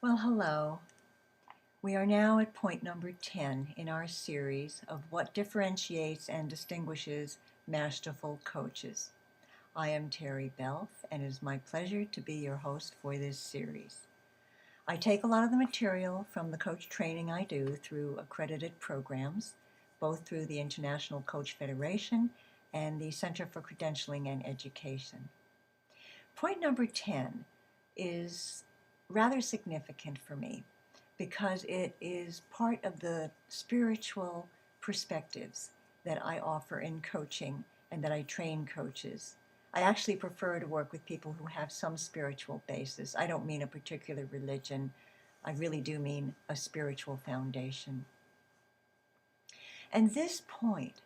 Well, hello. We are now at point number 10 in our series of what differentiates and distinguishes masterful coaches. I am Teri Belf, and it is my pleasure to be your host for this series. I take a lot of the material from the coach training I do through accredited programs, both through the International Coach Federation and the Center for Credentialing and Education. Point number 10 is rather significant for me because it is part of the spiritual perspectives that I offer in coaching and that I train coaches. I actually prefer to work with people who have some spiritual basis. I don't mean a particular religion. I really do mean a spiritual foundation. And this point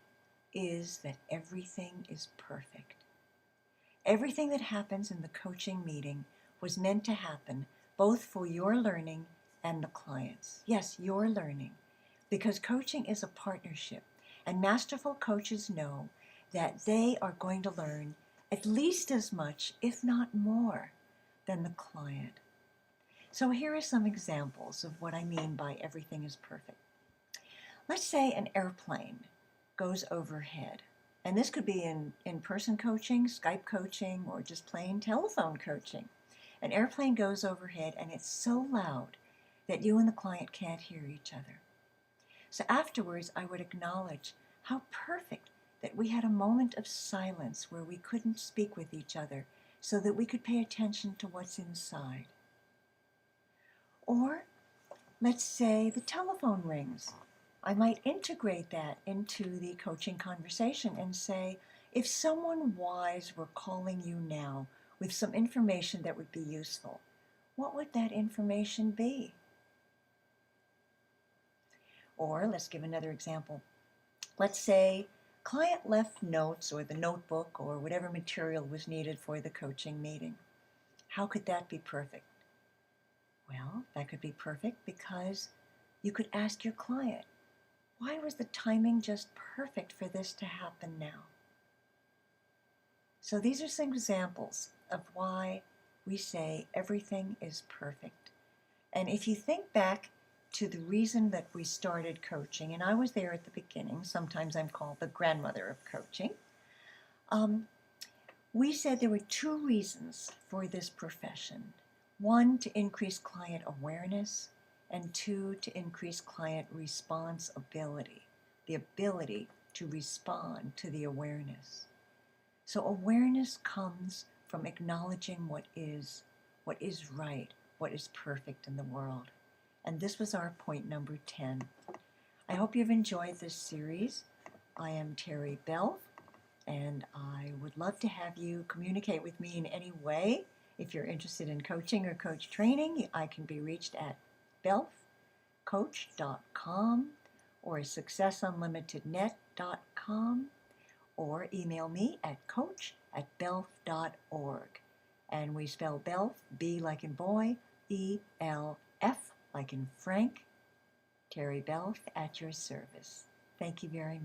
is that everything is perfect. Everything that happens in the coaching meeting was meant to happen both for your learning and the clients. Yes, your learning, because coaching is a partnership, and masterful coaches know that they are going to learn at least as much, if not more, than the client. So here are some examples of what I mean by everything is perfect. Let's say an airplane goes overhead. And this could be in-person coaching, Skype coaching, or just plain telephone coaching. An airplane goes overhead and it's so loud that you and the client can't hear each other. So afterwards, I would acknowledge how perfect that we had a moment of silence where we couldn't speak with each other so that we could pay attention to what's inside. Or let's say the telephone rings. I might integrate that into the coaching conversation and say, if someone wise were calling you now with some information that would be useful, what would that information be? Or let's give another example. Let's say client left notes or the notebook or whatever material was needed for the coaching meeting. How could that be perfect? Well, that could be perfect because you could ask your client, why was the timing just perfect for this to happen now? So these are some examples of why we say everything is perfect. And if you think back to the reason that we started coaching, and I was there at the beginning, sometimes I'm called the grandmother of coaching, we said there were two reasons for this profession. One, to increase client awareness, and two, to increase client responsibility, the ability to respond to the awareness. So awareness comes from acknowledging what is right, what is perfect in the world. And this was our point number 10. I hope you've enjoyed this series. I am Teri Belf, and I would love to have you communicate with me in any way. If you're interested in coaching or coach training, I can be reached at belfcoach.com or successunlimitednet.com, or email me at coach@belf.org. And we spell Belf, B like in boy, E-L-F like in Frank. Teri Belf at your service. Thank you very much.